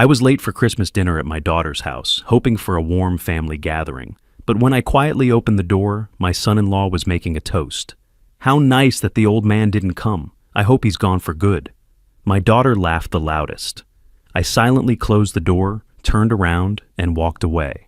I was late for Christmas dinner at my daughter's house, hoping for a warm family gathering. But when I quietly opened the door, my son-in-law was making a toast. "How nice that the old man didn't come. I hope he's gone for good." My daughter laughed the loudest. I silently closed the door, turned around, and walked away.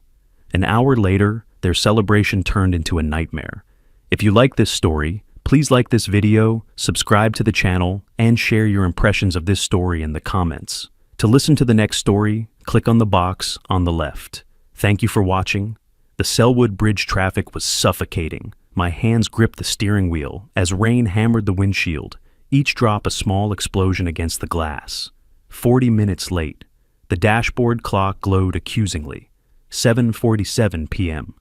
An hour later, their celebration turned into a nightmare. If you like this story, please like this video, subscribe to the channel, and share your impressions of this story in the comments. To listen to the next story, click on the box on the left. Thank you for watching. The Selwood Bridge traffic was suffocating. My hands gripped the steering wheel as rain hammered the windshield, each drop a small explosion against the glass. 40 minutes late. The dashboard clock glowed accusingly. 7:47 p.m.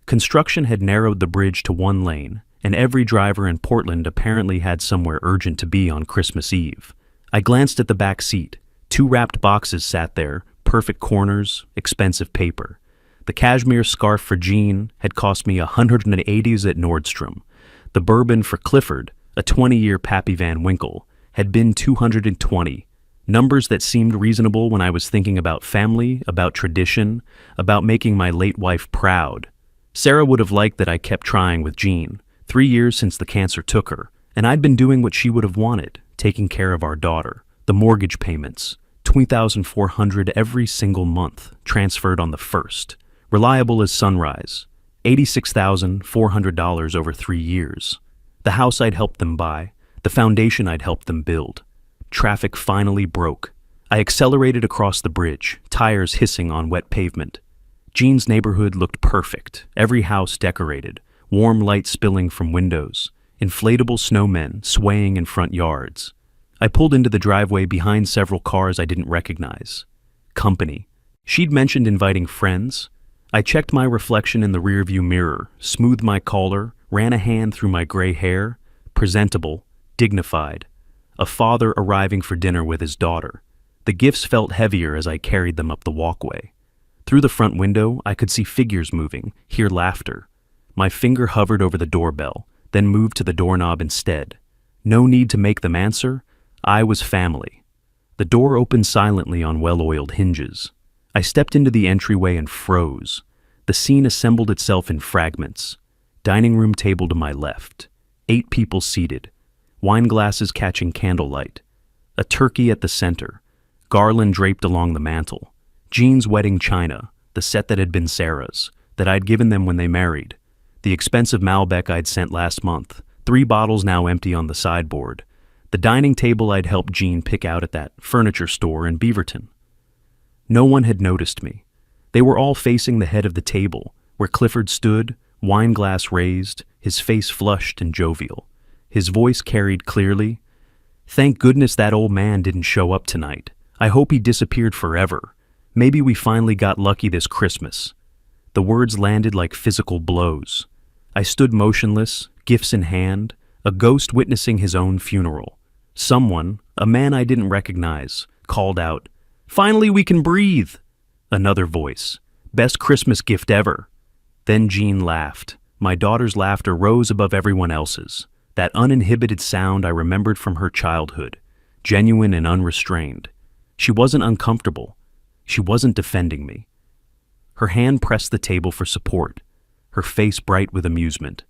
Construction had narrowed the bridge to one lane, and every driver in Portland apparently had somewhere urgent to be on Christmas Eve. I glanced at the back seat. 2 wrapped boxes sat there, perfect corners, expensive paper. The cashmere scarf for Jean had cost me $180s at Nordstrom. The bourbon for Clifford, a 20-year Pappy Van Winkle, had been $220. Numbers that seemed reasonable when I was thinking about family, about tradition, about making my late wife proud. Sarah would have liked that I kept trying with Jean. 3 years since the cancer took her, and I'd been doing what she would have wanted, taking care of our daughter. The mortgage payments, $2,400 every single month, transferred on the 1st. Reliable as sunrise, $86,400 over 3 years. The house I'd helped them buy, the foundation I'd helped them build. Traffic finally broke. I accelerated across the bridge, tires hissing on wet pavement. Jean's neighborhood looked perfect, every house decorated, warm light spilling from windows, inflatable snowmen swaying in front yards. I pulled into the driveway behind several cars I didn't recognize. Company. She'd mentioned inviting friends. I checked my reflection in the rearview mirror, smoothed my collar, ran a hand through my gray hair. Presentable, dignified. A father arriving for dinner with his daughter. The gifts felt heavier as I carried them up the walkway. Through the front window, I could see figures moving, hear laughter. My finger hovered over the doorbell, then moved to the doorknob instead. No need to make them answer. I was family. The door opened silently on well-oiled hinges. I stepped into the entryway and froze. The scene assembled itself in fragments. Dining room table to my left. 8 people seated. Wine glasses catching candlelight. A turkey at the center. Garland draped along the mantel. Jean's wedding china, the set that had been Sarah's, that I'd given them when they married. The expensive Malbec I'd sent last month. 3 bottles now empty on the sideboard. The dining table I'd helped Jean pick out at that furniture store in Beaverton. No one had noticed me. They were all facing the head of the table, where Clifford stood, wine glass raised, his face flushed and jovial. His voice carried clearly. "Thank goodness that old man didn't show up tonight. I hope he disappeared forever. Maybe we finally got lucky this Christmas." The words landed like physical blows. I stood motionless, gifts in hand, a ghost witnessing his own funeral. Someone, a man I didn't recognize, called out, "Finally we can breathe!" Another voice, "Best Christmas gift ever." Then Jean laughed. My daughter's laughter rose above everyone else's. That uninhibited sound I remembered from her childhood, genuine and unrestrained. She wasn't uncomfortable. She wasn't defending me. Her hand pressed the table for support, her face bright with amusement,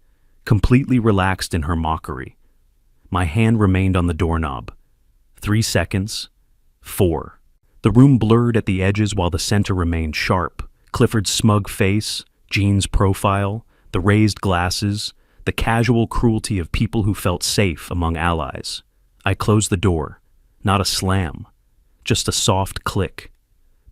completely relaxed in her mockery. My hand remained on the doorknob. 3 seconds. 4. The room blurred at the edges while the center remained sharp. Clifford's smug face, Jean's profile, the raised glasses, the casual cruelty of people who felt safe among allies. I closed the door. Not a slam, just a soft click.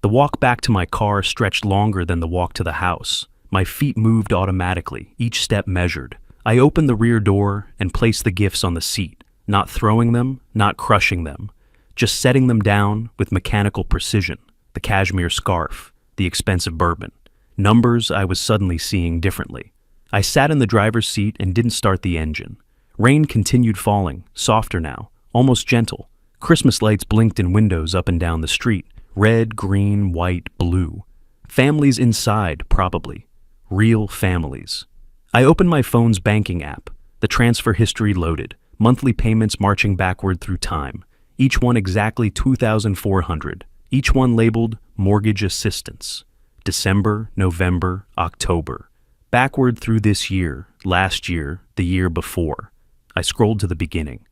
The walk back to my car stretched longer than the walk to the house. My feet moved automatically, each step measured. I opened the rear door and placed the gifts on the seat, not throwing them, not crushing them, just setting them down with mechanical precision. The cashmere scarf, the expensive bourbon. Numbers I was suddenly seeing differently. I sat in the driver's seat and didn't start the engine. Rain continued falling, softer now, almost gentle. Christmas lights blinked in windows up and down the street. Red, green, white, blue. Families inside, probably. Real families. I opened my phone's banking app. The transfer history loaded. Monthly payments marching backward through time. Each one exactly $2,400. each one labeled mortgage assistance. December, November, October. Backward through this year, last year, the year before. I scrolled to the beginning.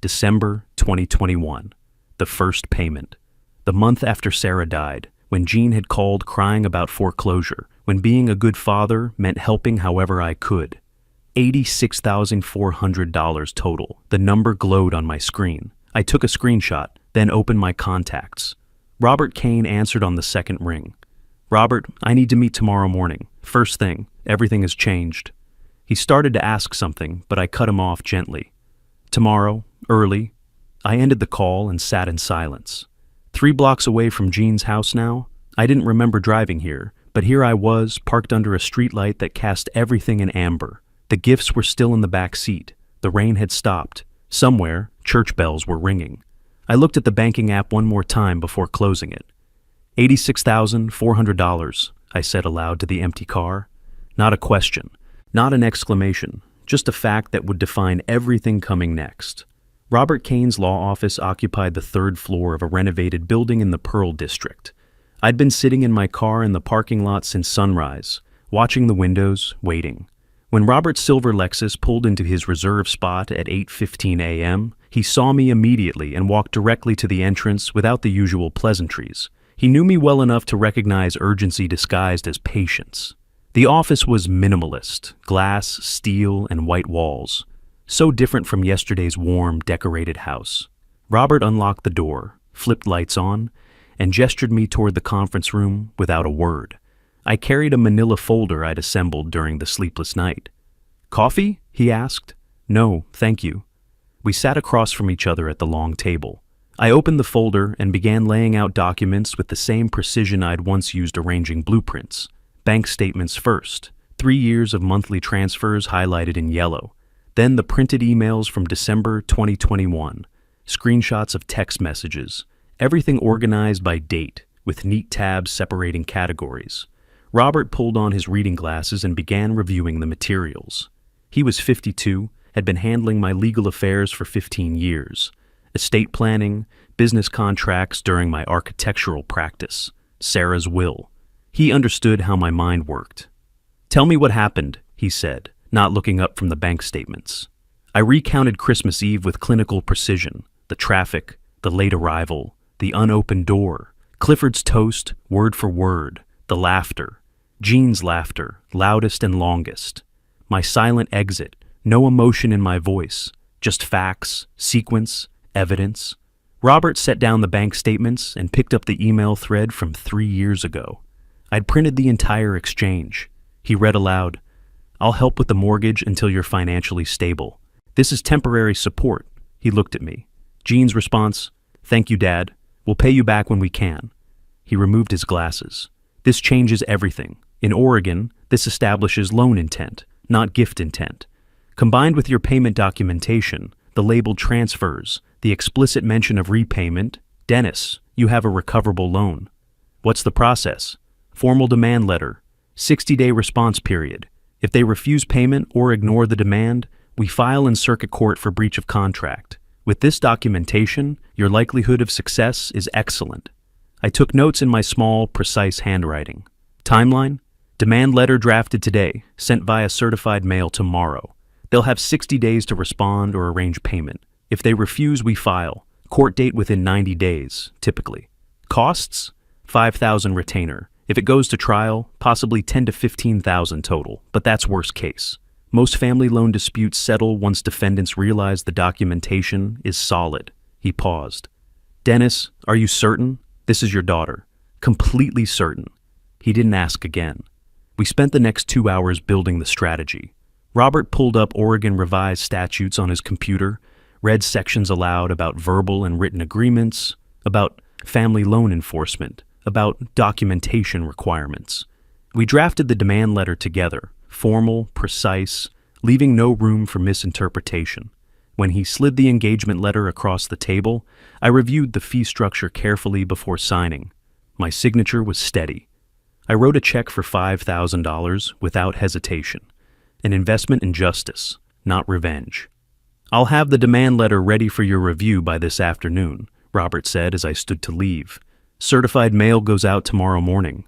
December 2021. The first payment. The month after Sarah died, when Jean had called crying about foreclosure, when being a good father meant helping however I could. $86,400 total. The number glowed on my screen. I took a screenshot, then opened my contacts. Robert Kane answered on the second ring. Robert, I need to meet tomorrow morning. First thing, everything has changed. He started to ask something, but I cut him off gently. Tomorrow, early. I ended the call and sat in silence. 3 blocks away from Jean's house now. I didn't remember driving here, but here I was, parked under a streetlight that cast everything in amber. The gifts were still in the back seat. The rain had stopped. Somewhere, church bells were ringing. I looked at the banking app one more time before closing it. $86,400, I said aloud to the empty car. Not a question, not an exclamation, just a fact that would define everything coming next. Robert Kane's law office occupied the 3rd floor of a renovated building in the Pearl District. I'd been sitting in my car in the parking lot since sunrise, watching the windows, waiting. When Robert's silver Lexus pulled into his reserve spot at 8:15 a.m., he saw me immediately and walked directly to the entrance without the usual pleasantries. He knew me well enough to recognize urgency disguised as patience. The office was minimalist, glass, steel, and white walls. So different from yesterday's warm, decorated house. Robert unlocked the door, flipped lights on, and gestured me toward the conference room without a word. I carried a manila folder I'd assembled during the sleepless night. Coffee? He asked. No, thank you. We sat across from each other at the long table. I opened the folder and began laying out documents with the same precision I'd once used arranging blueprints. Bank statements first, 3 years of monthly transfers highlighted in yellow. Then the printed emails from December 2021, screenshots of text messages, everything organized by date, with neat tabs separating categories. Robert pulled on his reading glasses and began reviewing the materials. He was 52, had been handling my legal affairs for 15 years. Estate planning, business contracts during my architectural practice, Sarah's will. He understood how my mind worked. Tell me what happened, he said, not looking up from the bank statements. I recounted Christmas Eve with clinical precision, the traffic, the late arrival, the unopened door, Clifford's toast, word for word, the laughter, Jean's laughter, loudest and longest, my silent exit, no emotion in my voice, just facts, sequence, evidence. Robert set down the bank statements and picked up the email thread from 3 years ago. I'd printed the entire exchange. He read aloud, I'll help with the mortgage until you're financially stable. This is temporary support. He looked at me. Jean's response, thank you, Dad. We'll pay you back when we can. He removed his glasses. This changes everything. In Oregon, this establishes loan intent, not gift intent. Combined with your payment documentation, the labeled transfers, the explicit mention of repayment, Dennis, you have a recoverable loan. What's the process? Formal demand letter, 60-day response period. If they refuse payment or ignore the demand, we file in circuit court for breach of contract. With this documentation, your likelihood of success is excellent. I took notes in my small, precise handwriting. Timeline? Demand letter drafted today, sent via certified mail tomorrow. They'll have 60 days to respond or arrange payment. If they refuse, we file. Court date within 90 days, typically. Costs? $5,000 retainer. If it goes to trial, possibly $10,000 to $15,000 total, but that's worst case. Most family loan disputes settle once defendants realize the documentation is solid. He paused. Dennis, are you certain? This is your daughter. Completely certain. He didn't ask again. We spent the next 2 hours building the strategy. Robert pulled up Oregon revised statutes on his computer, read sections aloud about verbal and written agreements, about family loan enforcement, about documentation requirements. We drafted the demand letter together, formal, precise, leaving no room for misinterpretation. When he slid the engagement letter across the table, I reviewed the fee structure carefully before signing. My signature was steady. I wrote a check for $5,000 without hesitation. An investment in justice, not revenge. I'll have the demand letter ready for your review by this afternoon, Robert said as I stood to leave. Certified mail goes out tomorrow morning.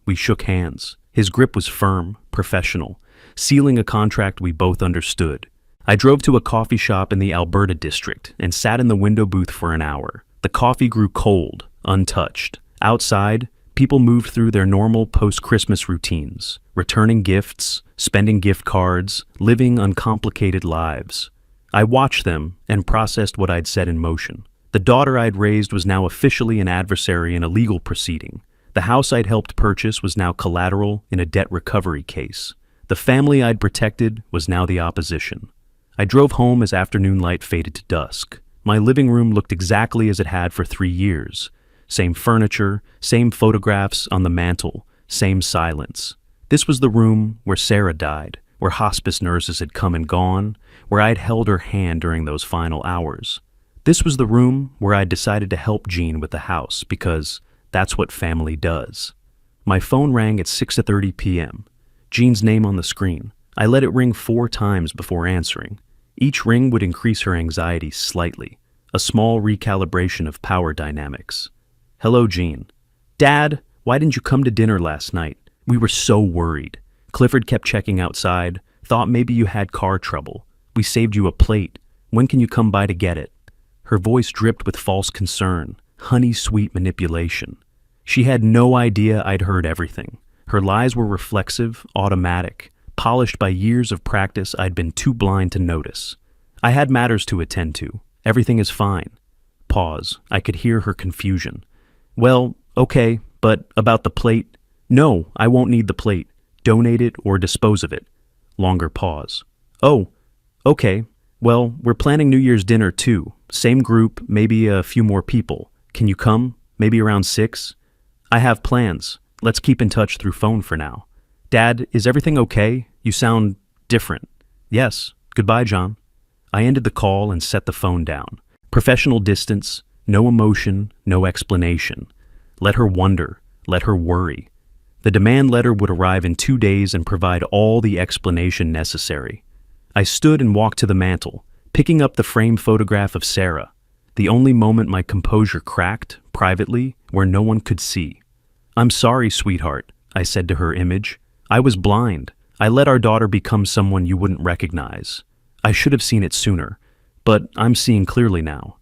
We shook hands. His grip was firm, professional, sealing a contract we both understood. I drove to a coffee shop in the Alberta district and sat in the window booth for an hour. The coffee grew cold, untouched. Outside, people moved through their normal post-Christmas routines, returning gifts, spending gift cards, living uncomplicated lives. I watched them and processed what I'd set in motion. The daughter I'd raised was now officially an adversary in a legal proceeding. The house I'd helped purchase was now collateral in a debt recovery case. The family I'd protected was now the opposition. I drove home as afternoon light faded to dusk. My living room looked exactly as it had for 3 years. Same furniture, same photographs on the mantle, same silence. This was the room where Sarah died, where hospice nurses had come and gone, where I'd held her hand during those final hours. This was the room where I'd decided to help Jean with the house because that's what family does. My phone rang at 6:30 p.m. Jean's name on the screen. I let it ring 4 times before answering. Each ring would increase her anxiety slightly, a small recalibration of power dynamics. Hello, Jean. Dad, why didn't you come to dinner last night? We were so worried. Clifford kept checking outside, thought maybe you had car trouble. We saved you a plate. When can you come by to get it? Her voice dripped with false concern, honey-sweet manipulation. She had no idea I'd heard everything. Her lies were reflexive, automatic, polished by years of practice I'd been too blind to notice. I had matters to attend to. Everything is fine. Pause. I could hear her confusion. Well, okay, but about the plate? No, I won't need the plate. Donate it or dispose of it. Longer pause. Oh, okay. Well, we're planning New Year's dinner too. Same group, maybe a few more people. Can you come? Maybe around 6? I have plans. Let's keep in touch through phone for now. Dad, is everything okay? You sound different. Yes. Goodbye, John. I ended the call and set the phone down. Professional distance, no emotion, no explanation. Let her wonder, let her worry. The demand letter would arrive in 2 days and provide all the explanation necessary. I stood and walked to the mantel, picking up the framed photograph of Sarah, the only moment my composure cracked, privately, where no one could see. I'm sorry, sweetheart, I said to her image. I was blind. I let our daughter become someone you wouldn't recognize. I should have seen it sooner, but I'm seeing clearly now.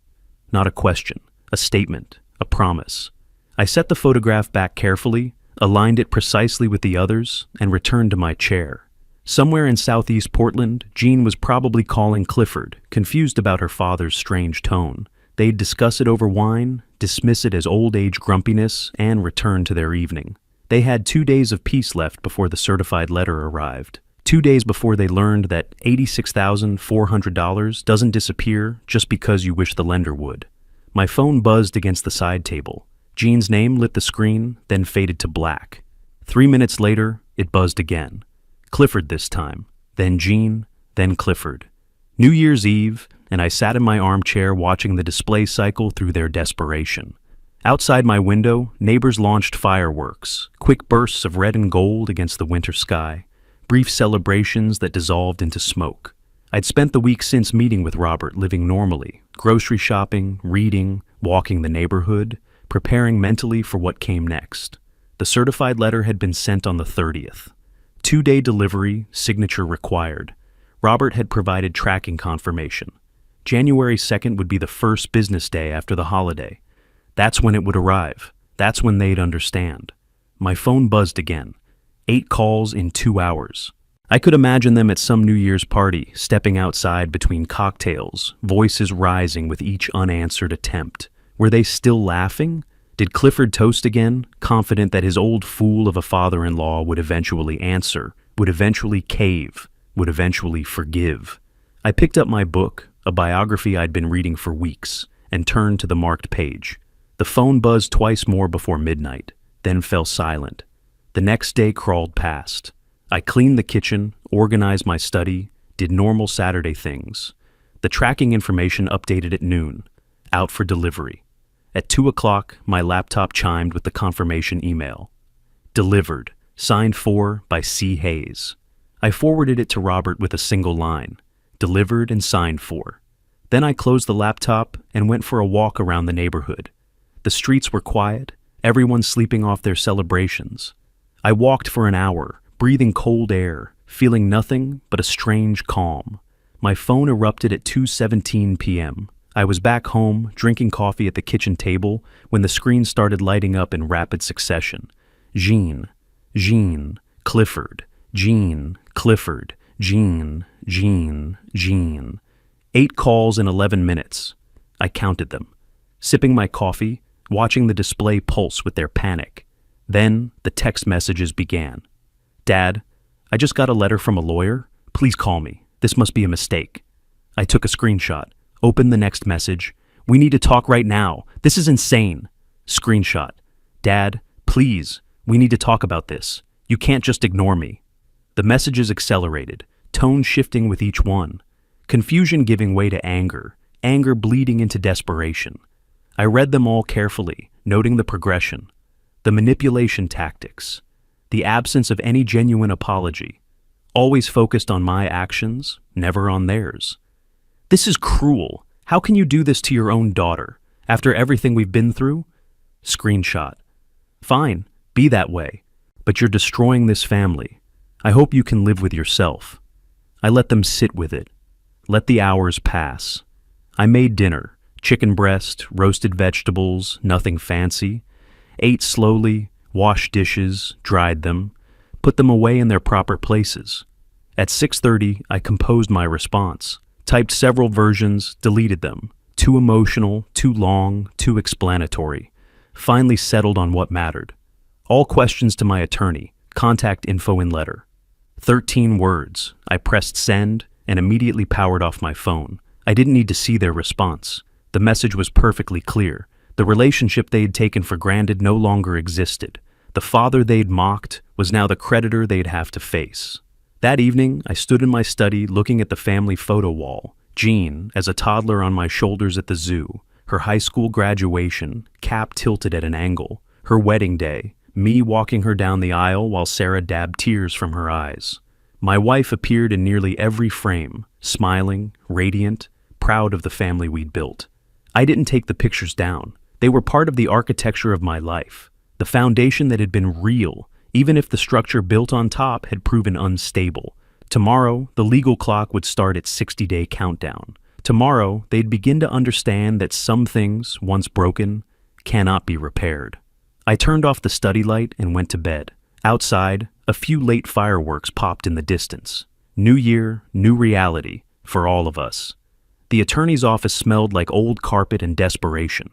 Not a question, a statement, a promise. I set the photograph back carefully, aligned it precisely with the others, and returned to my chair. Somewhere in southeast Portland, Jean was probably calling Clifford, confused about her father's strange tone. They'd discuss it over wine, dismiss it as old age grumpiness, and return to their evening. They had 2 days of peace left before the certified letter arrived. 2 days before they learned that $86,400 doesn't disappear just because you wish the lender would. My phone buzzed against the side table. Jean's name lit the screen, then faded to black. 3 minutes later, it buzzed again. Clifford this time, then Jean, then Clifford. New Year's Eve, and I sat in my armchair watching the display cycle through their desperation. Outside my window, neighbors launched fireworks, quick bursts of red and gold against the winter sky, brief celebrations that dissolved into smoke. I'd spent the week since meeting with Robert living normally, grocery shopping, reading, walking the neighborhood, preparing mentally for what came next. The certified letter had been sent on the 30th. 2-day delivery, signature required. Robert had provided tracking confirmation. January 2nd would be the first business day after the holiday. That's when it would arrive. That's when they'd understand. My phone buzzed again. 8 calls in 2 hours. I could imagine them at some New Year's party, stepping outside between cocktails, voices rising with each unanswered attempt. Were they still laughing? Did Clifford toast again, confident that his old fool of a father-in-law would eventually answer, would eventually cave, would eventually forgive? I picked up my book, a biography I'd been reading for weeks, and turned to the marked page. The phone buzzed twice more before midnight, then fell silent. The next day crawled past. I cleaned the kitchen, organized my study, did normal Saturday things. The tracking information updated at noon, out for delivery. At 2 o'clock, my laptop chimed with the confirmation email. Delivered, signed for by C. Hayes. I forwarded it to Robert with a single line. Delivered and signed for. Then I closed the laptop and went for a walk around the neighborhood. The streets were quiet, everyone sleeping off their celebrations. I walked for an hour, breathing cold air, feeling nothing but a strange calm. My phone erupted at 2:17 p.m. I was back home, drinking coffee at the kitchen table, when the screen started lighting up in rapid succession. Jean, Jean, Clifford, Jean, Clifford, Jean, Jean, Jean. 8 calls in 11 minutes. I counted them, sipping my coffee, watching the display pulse with their panic. Then the text messages began. Dad, I just got a letter from a lawyer. Please call me. This must be a mistake. I took a screenshot, opened the next message. We need to talk right now. This is insane. Screenshot. Dad, please, we need to talk about this. You can't just ignore me. The messages accelerated, tone shifting with each one. Confusion giving way to anger, anger bleeding into desperation. I read them all carefully, noting the progression, the manipulation tactics, the absence of any genuine apology, always focused on my actions, never on theirs. This is cruel. How can you do this to your own daughter, after everything we've been through? Screenshot. Fine, be that way, but you're destroying this family. I hope you can live with yourself. I let them sit with it. Let the hours pass. I made dinner, chicken breast, roasted vegetables, nothing fancy. Ate slowly, washed dishes, dried them, put them away in their proper places. At 6:30, I composed my response, typed several versions, deleted them. Too emotional, too long, too explanatory. Finally settled on what mattered. All questions to my attorney, contact info in letter. 13 words. I pressed send and immediately powered off my phone. I didn't need to see their response. The message was perfectly clear. The relationship they had taken for granted no longer existed. The father they'd mocked was now the creditor they'd have to face. That evening, I stood in my study looking at the family photo wall. Jean, as a toddler on my shoulders at the zoo. Her high school graduation, cap tilted at an angle. Her wedding day, me walking her down the aisle while Sarah dabbed tears from her eyes. My wife appeared in nearly every frame, smiling, radiant, proud of the family we'd built. I didn't take the pictures down. They were part of the architecture of my life, the foundation that had been real, even if the structure built on top had proven unstable. Tomorrow, the legal clock would start its 60-day countdown. Tomorrow, they'd begin to understand that some things, once broken, cannot be repaired. I turned off the study light and went to bed. Outside, a few late fireworks popped in the distance. New year, new reality, for all of us. The attorney's office smelled like old carpet and desperation.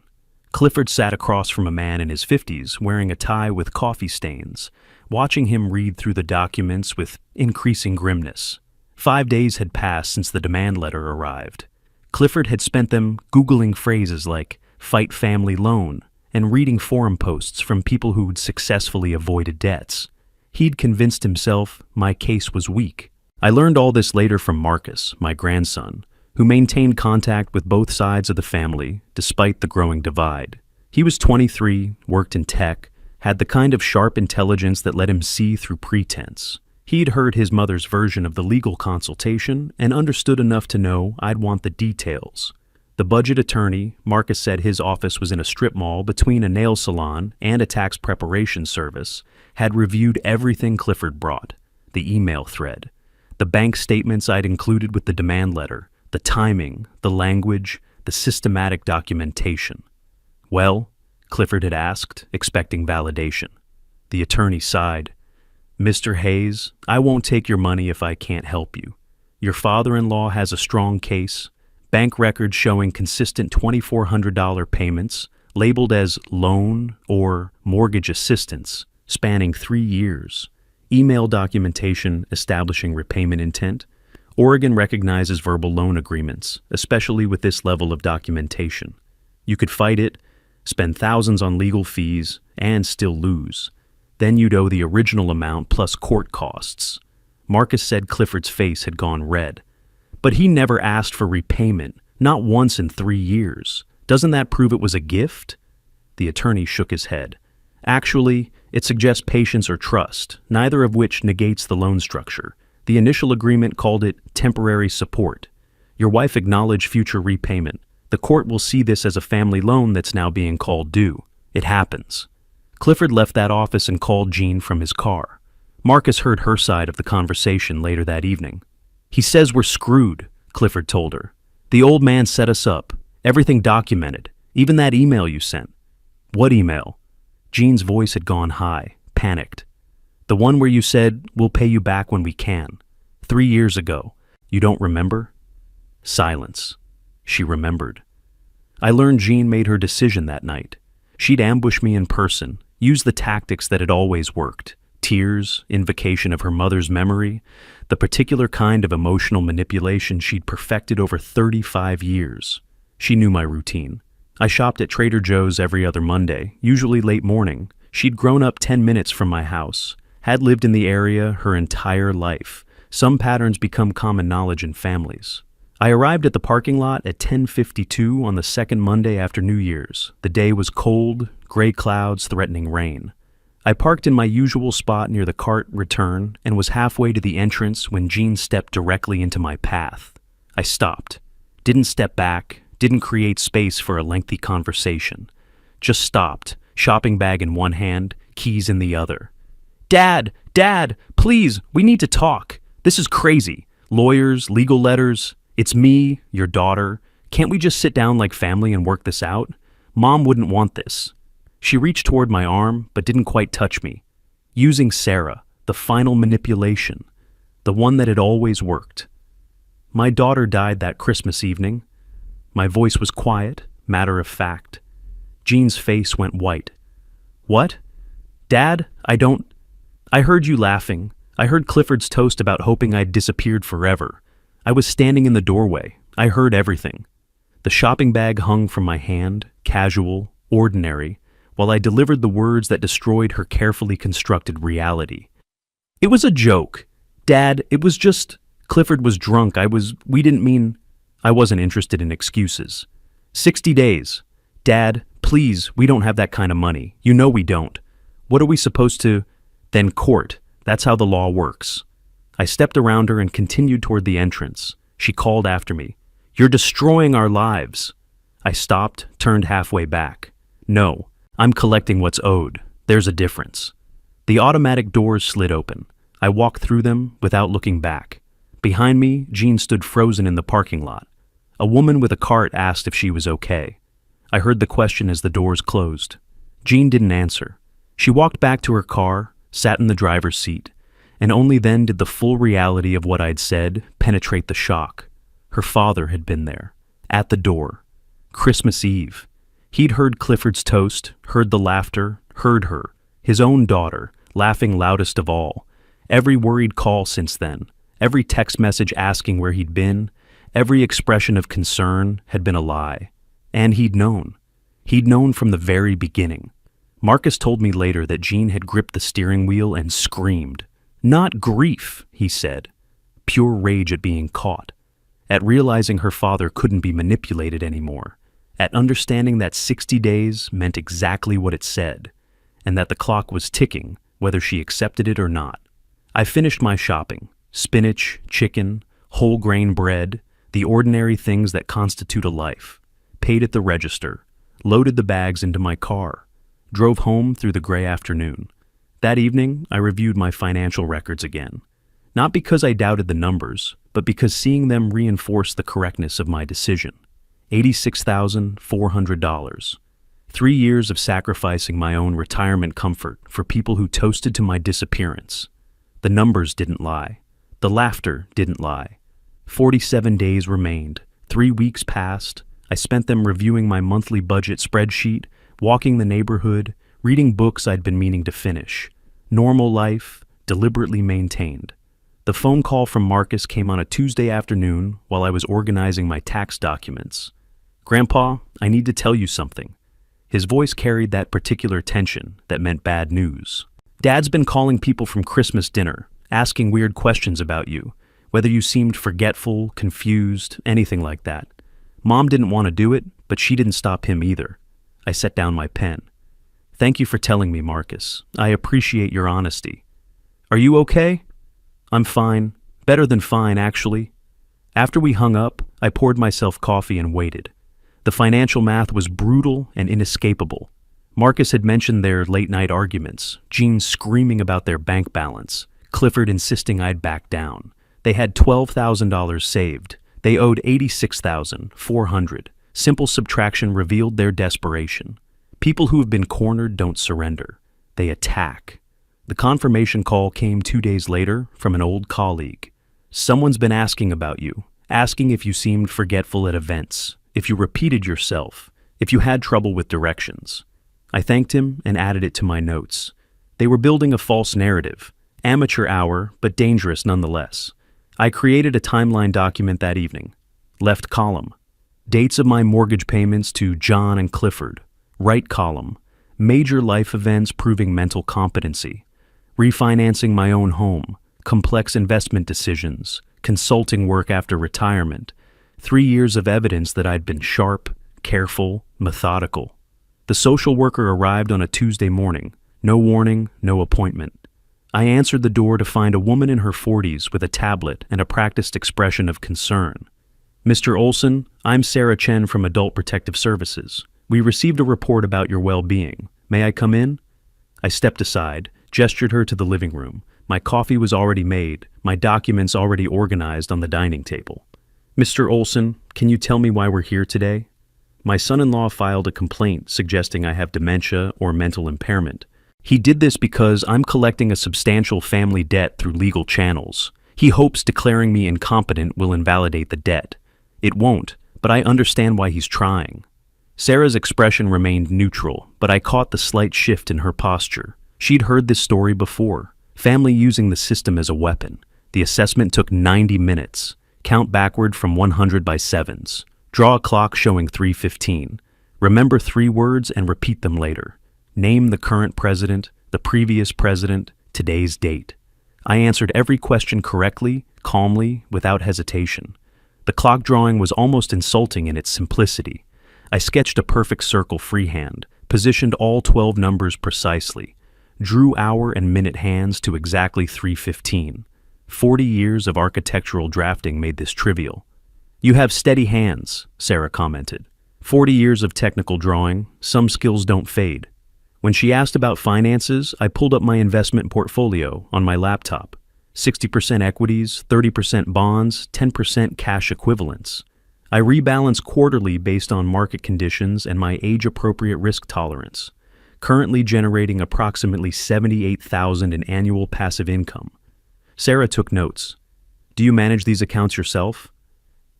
Clifford sat across from a man in his 50s wearing a tie with coffee stains, watching him read through the documents with increasing grimness. 5 days had passed since the demand letter arrived. Clifford had spent them Googling phrases like fight family loan and reading forum posts from people who'd successfully avoided debts. He'd convinced himself my case was weak. I learned all this later from Marcus, my grandson, who maintained contact with both sides of the family despite the growing divide. He was 23, worked in tech, had the kind of sharp intelligence that let him see through pretense. He'd heard his mother's version of the legal consultation and understood enough to know I'd want the details. The budget attorney, Marcus said his office was in a strip mall between a nail salon and a tax preparation service, had reviewed everything Clifford brought, the email thread, the bank statements I'd included with the demand letter, the timing, the language, the systematic documentation. Well, Clifford had asked, expecting validation. The attorney sighed. Mr. Hayes, I won't take your money if I can't help you. Your father-in-law has a strong case, bank records showing consistent $2,400 payments, labeled as loan or mortgage assistance, spanning 3 years, email documentation establishing repayment intent. Oregon recognizes verbal loan agreements, especially with this level of documentation. You could fight it, spend thousands on legal fees, and still lose. Then you'd owe the original amount plus court costs. Marcus said Clifford's face had gone red. But he never asked for repayment, not once in 3 years. Doesn't that prove it was a gift? The attorney shook his head. Actually, it suggests patience or trust, neither of which negates the loan structure. The initial agreement called it temporary support. Your wife acknowledged future repayment. The court will see this as a family loan that's now being called due. It happens. Clifford left that office and called Jean from his car. Marcus heard her side of the conversation later that evening. "He says we're screwed," Clifford told her. "The old man set us up. Everything documented. Even that email you sent." "What email?" Jean's voice had gone high, panicked. "The one where you said, we'll pay you back when we can. 3 years ago. You don't remember?" Silence. She remembered. I learned Jean made her decision that night. She'd ambush me in person, use the tactics that had always worked. Tears, invocation of her mother's memory, the particular kind of emotional manipulation she'd perfected over 35 years. She knew my routine. I shopped at Trader Joe's every other Monday, usually late morning. She'd grown up 10 minutes from my house, had lived in the area her entire life. Some patterns become common knowledge in families. I arrived at the parking lot at 10:52 on the second Monday after New Year's. The day was cold, gray clouds threatening rain. I parked in my usual spot near the cart return and was halfway to the entrance when Jean stepped directly into my path. I stopped. Didn't step back, didn't create space for a lengthy conversation. Just stopped, shopping bag in one hand, keys in the other. Dad, please, we need to talk. This is crazy. Lawyers, legal letters. It's me, your daughter. Can't we just sit down like family and work this out? Mom wouldn't want this." She reached toward my arm, but didn't quite touch me. Using Sarah, the final manipulation, the one that had always worked. "My daughter died that Christmas evening." My voice was quiet, matter of fact. Jean's face went white. "What? Dad, I heard you laughing. I heard Clifford's toast about hoping I'd disappeared forever. I was standing in the doorway. I heard everything." The shopping bag hung from my hand, casual, ordinary, while I delivered the words that destroyed her carefully constructed reality. "It was a joke. Dad, it was just, Clifford was drunk. I wasn't interested in excuses. 60 days. Dad, please, we don't have that kind of money. You know we don't. What are we supposed to? Then court. That's how the law works." I stepped around her and continued toward the entrance. She called after me. "You're destroying our lives." I stopped, turned halfway back. "No, I'm collecting what's owed. There's a difference." The automatic doors slid open. I walked through them without looking back. Behind me, Jean stood frozen in the parking lot. A woman with a cart asked if she was okay. I heard the question as the doors closed. Jean didn't answer. She walked back to her car, sat in the driver's seat, and only then did the full reality of what I'd said penetrate the shock. Her father had been there, at the door. Christmas Eve. He'd heard Clifford's toast, heard the laughter, heard her, his own daughter, laughing loudest of all. Every worried call since then, every text message asking where he'd been, every expression of concern had been a lie. And he'd known. He'd known from the very beginning. Marcus told me later that Jean had gripped the steering wheel and screamed. Not grief, he said. Pure rage at being caught. At realizing her father couldn't be manipulated anymore. At understanding that 60 days meant exactly what it said, and that the clock was ticking, whether she accepted it or not. I finished my shopping. Spinach, chicken, whole grain bread, the ordinary things that constitute a life. Paid at the register. Loaded the bags into my car. Drove home through the gray afternoon. That evening, I reviewed my financial records again. Not because I doubted the numbers, but because seeing them reinforced the correctness of my decision. $86,400. 3 years of sacrificing my own retirement comfort for people who toasted to my disappearance. The numbers didn't lie. The laughter didn't lie. 47 days remained. 3 weeks passed. I spent them reviewing my monthly budget spreadsheet, walking the neighborhood, reading books I'd been meaning to finish. Normal life, deliberately maintained. The phone call from Marcus came on a Tuesday afternoon while I was organizing my tax documents. "Grandpa, I need to tell you something." His voice carried that particular tension that meant bad news. "Dad's been calling people from Christmas dinner, asking weird questions about you, whether you seemed forgetful, confused, anything like that. Mom didn't want to do it, but she didn't stop him either." I set down my pen. "Thank you for telling me, Marcus. I appreciate your honesty." "Are you okay?" "I'm fine. Better than fine, actually." After we hung up, I poured myself coffee and waited. The financial math was brutal and inescapable. Marcus had mentioned their late-night arguments, Jean screaming about their bank balance, Clifford insisting I'd back down. They had $12,000 saved. They owed $86,400. Simple subtraction revealed their desperation. People who have been cornered don't surrender. They attack. The confirmation call came 2 days later from an old colleague. Someone's been asking about you, asking if you seemed forgetful at events, if you repeated yourself, if you had trouble with directions. I thanked him and added it to my notes. They were building a false narrative. Amateur hour, but dangerous nonetheless. I created a timeline document that evening. Left column, dates of my mortgage payments to John and Clifford. Right column, major life events proving mental competency. Refinancing my own home, complex investment decisions, consulting work after retirement. 3 years of evidence that I'd been sharp, careful, methodical. The social worker arrived on a Tuesday morning. No warning, no appointment. I answered the door to find a woman in her 40s with a tablet and a practiced expression of concern. Mr. Olson, I'm Sarah Chen from Adult Protective Services. We received a report about your well-being. May I come in? I stepped aside, gestured her to the living room. My coffee was already made, my documents already organized on the dining table. Mr. Olson, can you tell me why we're here today? My son-in-law filed a complaint suggesting I have dementia or mental impairment. He did this because I'm collecting a substantial family debt through legal channels. He hopes declaring me incompetent will invalidate the debt. It won't, but I understand why he's trying. Sarah's expression remained neutral, but I caught the slight shift in her posture. She'd heard this story before. Family using the system as a weapon. The assessment took 90 minutes. Count backward from 100 by sevens. Draw a clock showing 3:15. Remember 3 words and repeat them later. Name the current president, the previous president, today's date. I answered every question correctly, calmly, without hesitation. The clock drawing was almost insulting in its simplicity. I sketched a perfect circle freehand, positioned all 12 numbers precisely, drew hour and minute hands to exactly 3:15. 40 years of architectural drafting made this trivial. You have steady hands, Sarah commented. 40 years of technical drawing, some skills don't fade. When she asked about finances, I pulled up my investment portfolio on my laptop. 60% equities, 30% bonds, 10% cash equivalents. I rebalance quarterly based on market conditions and my age-appropriate risk tolerance, currently generating approximately $78,000 in annual passive income. Sarah took notes. Do you manage these accounts yourself?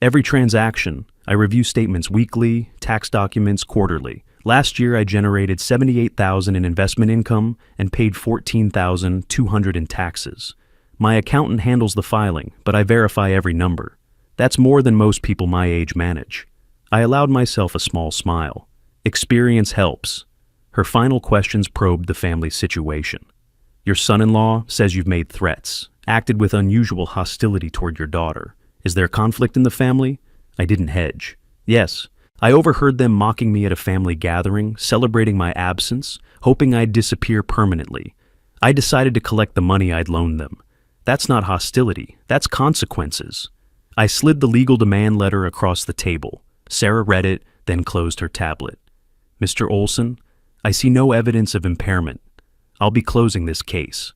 Every transaction. I review statements weekly, tax documents quarterly. Last year, I generated $78,000 in investment income and paid $14,200 in taxes. My accountant handles the filing, but I verify every number. That's more than most people my age manage. I allowed myself a small smile. Experience helps. Her final questions probed the family situation. Your son-in-law says you've made threats, acted with unusual hostility toward your daughter. Is there conflict in the family? I didn't hedge. Yes. I overheard them mocking me at a family gathering, celebrating my absence, hoping I'd disappear permanently. I decided to collect the money I'd loaned them. That's not hostility, that's consequences. I slid the legal demand letter across the table. Sarah read it, then closed her tablet. Mr. Olson, I see no evidence of impairment. I'll be closing this case.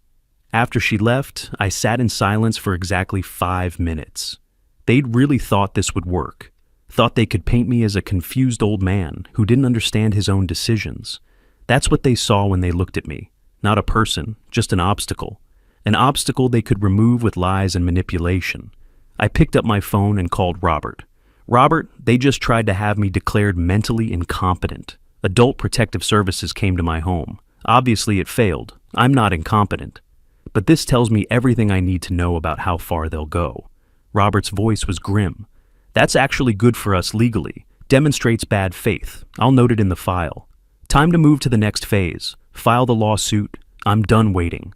After she left, I sat in silence for exactly 5 minutes. They'd really thought this would work. Thought they could paint me as a confused old man who didn't understand his own decisions. That's what they saw when they looked at me. Not a person, just an obstacle. An obstacle they could remove with lies and manipulation. I picked up my phone and called Robert. Robert, they just tried to have me declared mentally incompetent. Adult Protective Services came to my home. Obviously it failed. I'm not incompetent. But this tells me everything I need to know about how far they'll go. Robert's voice was grim. That's actually good for us legally. Demonstrates bad faith. I'll note it in the file. Time to move to the next phase. File the lawsuit. I'm done waiting.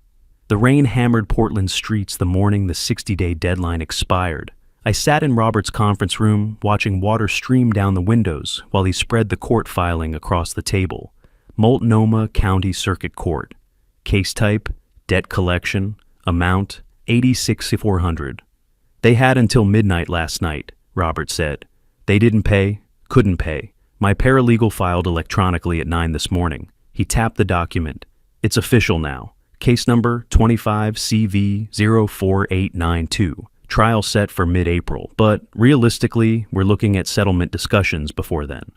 The rain hammered Portland streets the morning the 60-day deadline expired. I sat in Robert's conference room, watching water stream down the windows while he spread the court filing across the table. Multnomah County Circuit Court. Case type, debt collection, amount, $86,400. They had until midnight last night, Robert said. They didn't pay, couldn't pay. My paralegal filed electronically at 9 this morning. He tapped the document. It's official now. Case number 25CV04892. Trial set for mid-April, but realistically, we're looking at settlement discussions before then.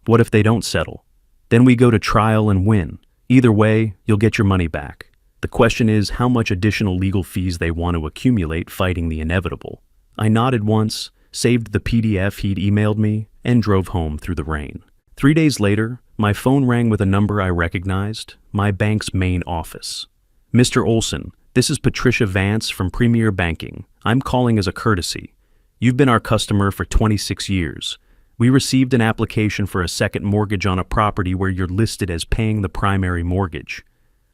What if they don't settle? Then we go to trial and win. Either way, you'll get your money back. The question is how much additional legal fees they want to accumulate fighting the inevitable. I nodded once, saved the PDF he'd emailed me, and drove home through the rain. 3 days later, my phone rang with a number I recognized, my bank's main office. Mr. Olson, this is Patricia Vance from Premier Banking. I'm calling as a courtesy. You've been our customer for 26 years. We received an application for a second mortgage on a property where you're listed as paying the primary mortgage.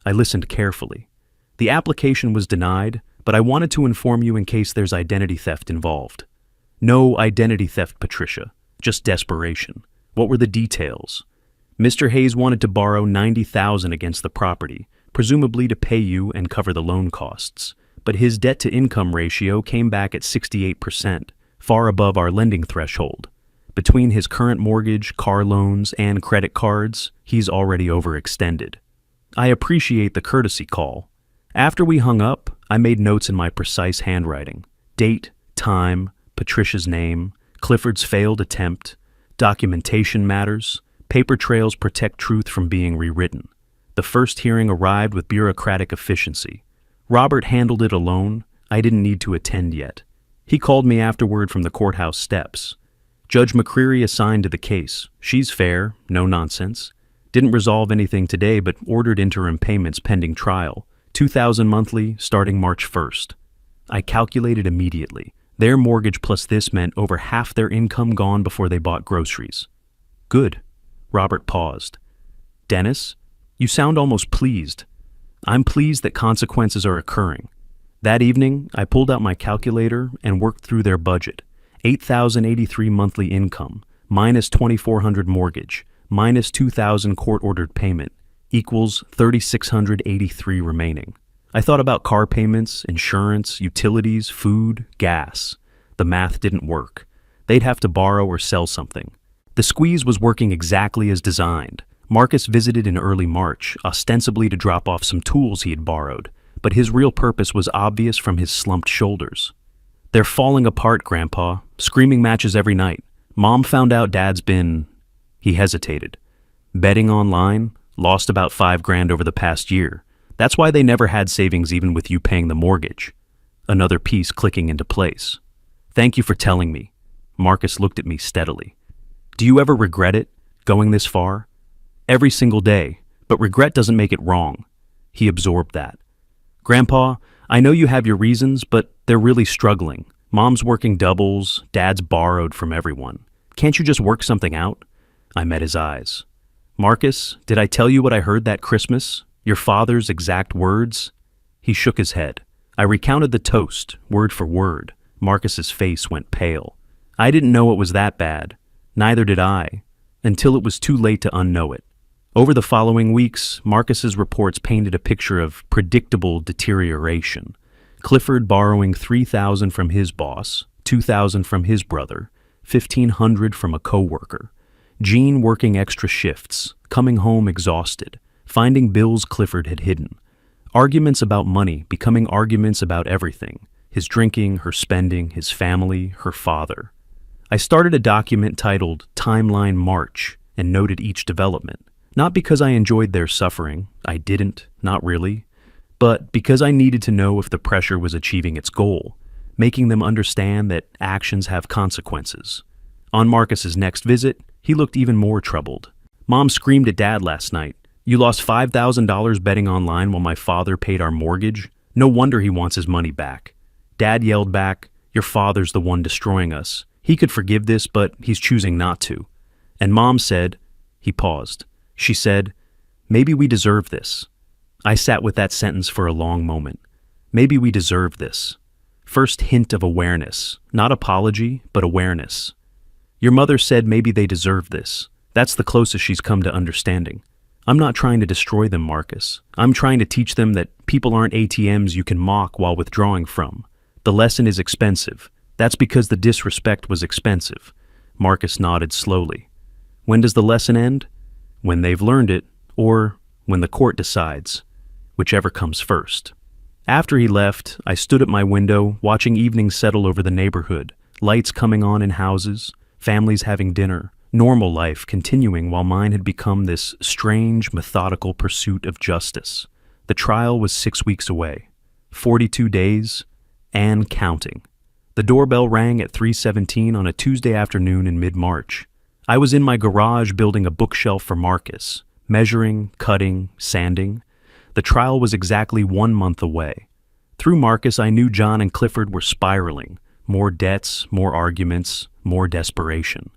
I listened carefully. The application was denied, but I wanted to inform you in case there's identity theft involved. No identity theft, Patricia, just desperation. What were the details? Mr. Hayes wanted to borrow $90,000 against the property, presumably to pay you and cover the loan costs. But his debt-to-income ratio came back at 68%, far above our lending threshold. Between his current mortgage, car loans, and credit cards, he's already overextended. I appreciate the courtesy call. After we hung up, I made notes in my precise handwriting. Date, time, Patricia's name, Clifford's failed attempt, documentation matters, paper trails protect truth from being rewritten. The first hearing arrived with bureaucratic efficiency. Robert handled it alone. I didn't need to attend yet. He called me afterward from the courthouse steps. Judge McCreary assigned to the case. She's fair, no nonsense. Didn't resolve anything today, but ordered interim payments pending trial. $2,000 monthly, starting March 1st. I calculated immediately. Their mortgage plus this meant over half their income gone before they bought groceries. Good. Robert paused. Dennis, you sound almost pleased. I'm pleased that consequences are occurring. That evening, I pulled out my calculator and worked through their budget. $8,083 monthly income, minus $2,400 mortgage, minus $2,000 court-ordered payment, equals $3,683 remaining. I thought about car payments, insurance, utilities, food, gas. The math didn't work. They'd have to borrow or sell something. The squeeze was working exactly as designed. Marcus visited in early March, ostensibly to drop off some tools he had borrowed, but his real purpose was obvious from his slumped shoulders. They're falling apart, Grandpa. Screaming matches every night. Mom found out Dad's been... He hesitated. Betting online, lost about $5,000 over the past year. That's why they never had savings even with you paying the mortgage. Another piece clicking into place. Thank you for telling me. Marcus looked at me steadily. Do you ever regret it, going this far? Every single day, but regret doesn't make it wrong. He absorbed that. Grandpa, I know you have your reasons, but they're really struggling. Mom's working doubles, Dad's borrowed from everyone. Can't you just work something out? I met his eyes. Marcus, did I tell you what I heard that Christmas? Your father's exact words? He shook his head. I recounted the toast, word for word. Marcus's face went pale. I didn't know it was that bad. Neither did I, until it was too late to unknow it. Over the following weeks, Marcus's reports painted a picture of predictable deterioration. Clifford borrowing $3,000 from his boss, $2,000 from his brother, $1,500 from a coworker. Jean working extra shifts, coming home exhausted, finding bills Clifford had hidden. Arguments about money becoming arguments about everything. His drinking, her spending, his family, her father. I started a document titled Timeline March and noted each development. Not because I enjoyed their suffering, I didn't, not really, but because I needed to know if the pressure was achieving its goal, making them understand that actions have consequences. On Marcus's next visit, he looked even more troubled. Mom screamed at Dad last night. You lost $5,000 betting online while my father paid our mortgage? No wonder he wants his money back. Dad yelled back, your father's the one destroying us. He could forgive this, but he's choosing not to. And Mom said, he paused. She said, maybe we deserve this. I sat with that sentence for a long moment. Maybe we deserve this. First hint of awareness, not apology, but awareness. Your mother said maybe they deserve this. That's the closest she's come to understanding. I'm not trying to destroy them, Marcus. I'm trying to teach them that people aren't ATMs you can mock while withdrawing from. The lesson is expensive. That's because the disrespect was expensive. Marcus nodded slowly. When does the lesson end? When they've learned it, or when the court decides, whichever comes first. After he left, I stood at my window, watching evenings settle over the neighborhood, lights coming on in houses, families having dinner, normal life continuing while mine had become this strange, methodical pursuit of justice. The trial was 6 weeks away. 42 days, and counting. The doorbell rang at 3:17 on a Tuesday afternoon in mid-March. I was in my garage building a bookshelf for Marcus, measuring, cutting, sanding. The trial was exactly 1 month away. Through Marcus, I knew John and Clifford were spiraling. More debts, more arguments, more desperation.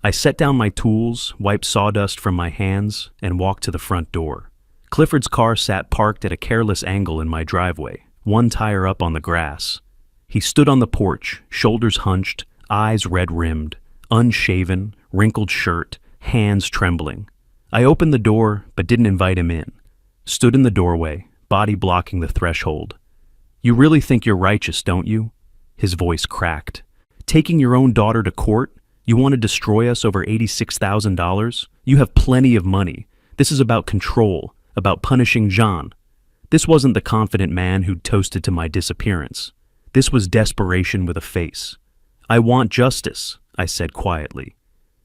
I set down my tools, wiped sawdust from my hands, and walked to the front door. Clifford's car sat parked at a careless angle in my driveway, one tire up on the grass. He stood on the porch, shoulders hunched, eyes red-rimmed, unshaven, wrinkled shirt, hands trembling. I opened the door, but didn't invite him in. Stood in the doorway, body blocking the threshold. "You really think you're righteous, don't you?" His voice cracked. "Taking your own daughter to court? You want to destroy us over $86,000? You have plenty of money. This is about control, about punishing John." This wasn't the confident man who'd toasted to my disappearance. This was desperation with a face. "I want justice," I said quietly.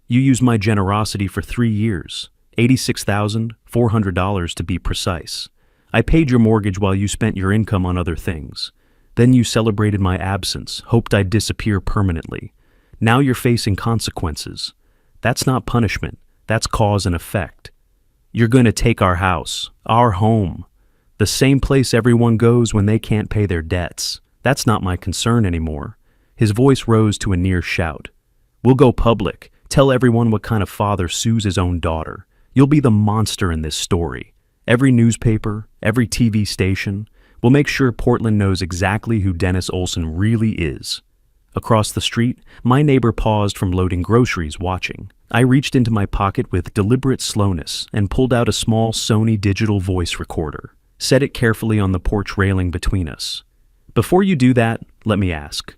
"You used my generosity for 3 years, $86,400 to be precise. I paid your mortgage while you spent your income on other things. Then you celebrated my absence, hoped I'd disappear permanently. Now you're facing consequences. That's not punishment, that's cause and effect. You're going to take our house, our home. The same place everyone goes when they can't pay their debts. That's not my concern anymore." His voice rose to a near shout. "We'll go public. Tell everyone what kind of father sues his own daughter. You'll be the monster in this story. Every newspaper, every TV station. We'll make sure Portland knows exactly who Dennis Olson really is." Across the street, my neighbor paused from loading groceries, watching. I reached into my pocket with deliberate slowness and pulled out a small Sony digital voice recorder. Set it carefully on the porch railing between us. "Before you do that, let me ask,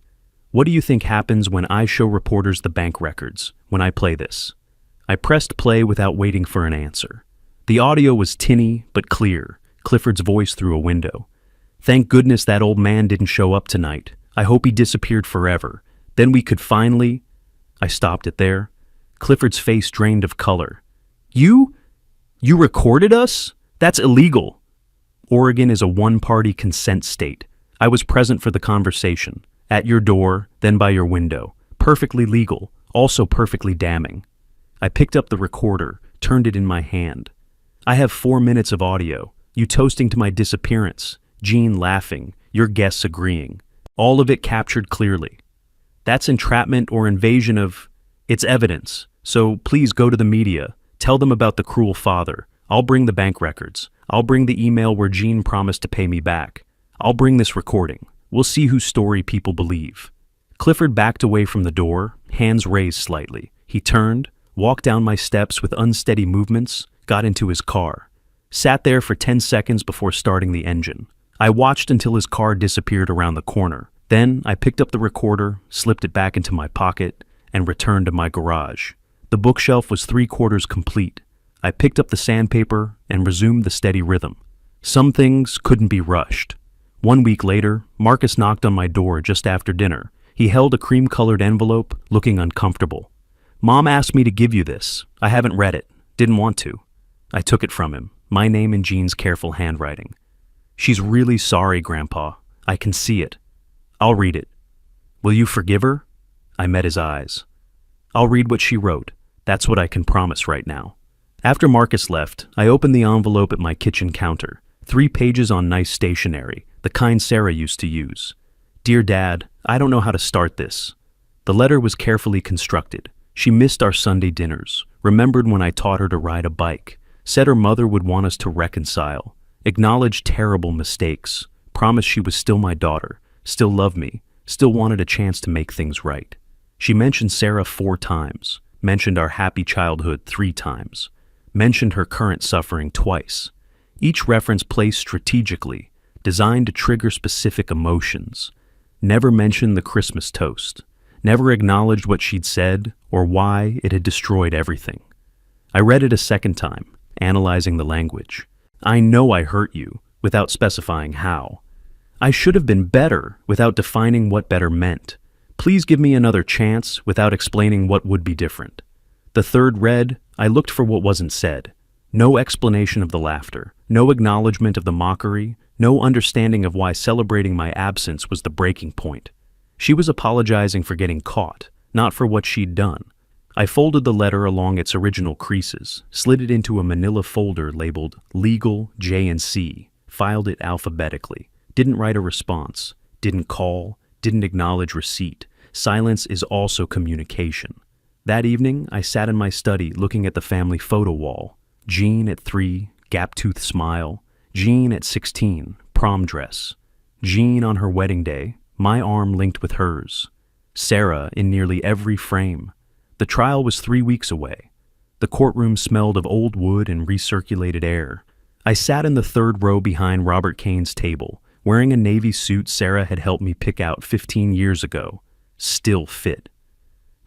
what do you think happens when I show reporters the bank records, when I play this?" I pressed play without waiting for an answer. The audio was tinny but clear, Clifford's voice through a window. "Thank goodness that old man didn't show up tonight. I hope he disappeared forever. Then we could finally—" I stopped it there. Clifford's face drained of color. You recorded us? That's illegal." Oregon is a one-party consent state. I was present for the conversation. At your door, then by your window. Perfectly legal, also perfectly damning. I picked up the recorder, turned it in my hand. "I have 4 minutes of audio. You toasting to my disappearance, Jean laughing, your guests agreeing. All of it captured clearly. That's entrapment or invasion of... It's evidence. So please go to the media. Tell them about the cruel father. I'll bring the bank records. I'll bring the email where Jean promised to pay me back. I'll bring this recording. We'll see whose story people believe." Clifford backed away from the door, hands raised slightly. He turned, walked down my steps with unsteady movements, got into his car. Sat there for 10 seconds before starting the engine. I watched until his car disappeared around the corner. Then I picked up the recorder, slipped it back into my pocket, and returned to my garage. The bookshelf was 3/4 complete. I picked up the sandpaper and resumed the steady rhythm. Some things couldn't be rushed. 1 week later, Marcus knocked on my door just after dinner. He held a cream-colored envelope, looking uncomfortable. "Mom asked me to give you this. I haven't read it. Didn't want to." I took it from him, my name in Jean's careful handwriting. "She's really sorry, Grandpa. I can see it." "I'll read it." "Will you forgive her?" I met his eyes. "I'll read what she wrote. That's what I can promise right now." After Marcus left, I opened the envelope at my kitchen counter. 3 pages on nice stationery, the kind Sarah used to use. "Dear Dad, I don't know how to start this." The letter was carefully constructed. She missed our Sunday dinners, remembered when I taught her to ride a bike, said her mother would want us to reconcile, acknowledged terrible mistakes, promised she was still my daughter, still loved me, still wanted a chance to make things right. She mentioned Sarah 4 times, mentioned our happy childhood 3 times, mentioned her current suffering twice. Each reference placed strategically, designed to trigger specific emotions. Never mentioned the Christmas toast. Never acknowledged what she'd said or why it had destroyed everything. I read it a second time, analyzing the language. I know I hurt you, without specifying how. I should have been better, without defining what better meant. Please give me another chance, without explaining what would be different. The third read, I looked for what wasn't said. No explanation of the laughter, no acknowledgement of the mockery, no understanding of why celebrating my absence was the breaking point. She was apologizing for getting caught, not for what she'd done. I folded the letter along its original creases, slid it into a manila folder labeled Legal J&C, filed it alphabetically, didn't write a response, didn't call, didn't acknowledge receipt. Silence is also communication. That evening, I sat in my study looking at the family photo wall. Jean at 3, gap-toothed smile. Jean at 16, prom dress. Jean on her wedding day, my arm linked with hers. Sarah in nearly every frame. The trial was 3 weeks away. The courtroom smelled of old wood and recirculated air. I sat in the third row behind Robert Kane's table, wearing a navy suit Sarah had helped me pick out 15 years ago. Still fit.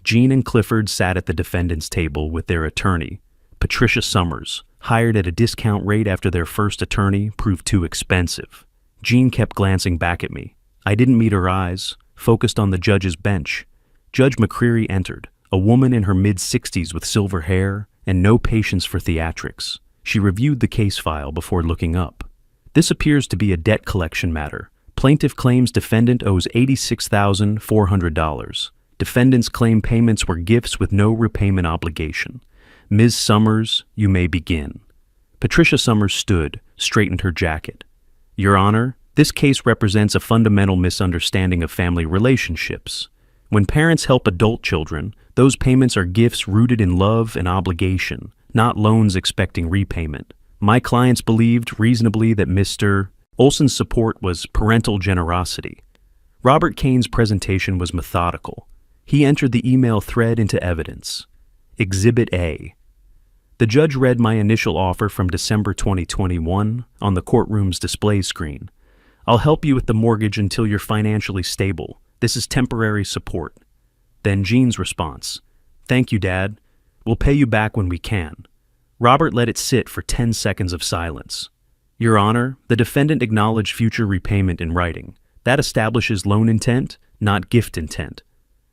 Jean and Clifford sat at the defendant's table with their attorney, Patricia Summers, hired at a discount rate after their first attorney proved too expensive. Jean kept glancing back at me. I didn't meet her eyes, focused on the judge's bench. Judge McCreary entered, a woman in her mid-60s with silver hair and no patience for theatrics. She reviewed the case file before looking up. This appears to be a debt collection matter. Plaintiff claims defendant owes $86,400. Defendant's claim payments were gifts with no repayment obligation. Ms. Summers, you may begin. Patricia Summers stood, straightened her jacket. Your Honor, this case represents a fundamental misunderstanding of family relationships. When parents help adult children, those payments are gifts rooted in love and obligation, not loans expecting repayment. My clients believed reasonably that Mr. Olson's support was parental generosity. Robert Kane's presentation was methodical. He entered the email thread into evidence. Exhibit A. The judge read my initial offer from December 2021 on the courtroom's display screen. I'll help you with the mortgage until you're financially stable. This is temporary support. Then Jean's response. Thank you, Dad. We'll pay you back when we can. Robert let it sit for 10 seconds of silence. Your Honor, the defendant acknowledged future repayment in writing. That establishes loan intent, not gift intent.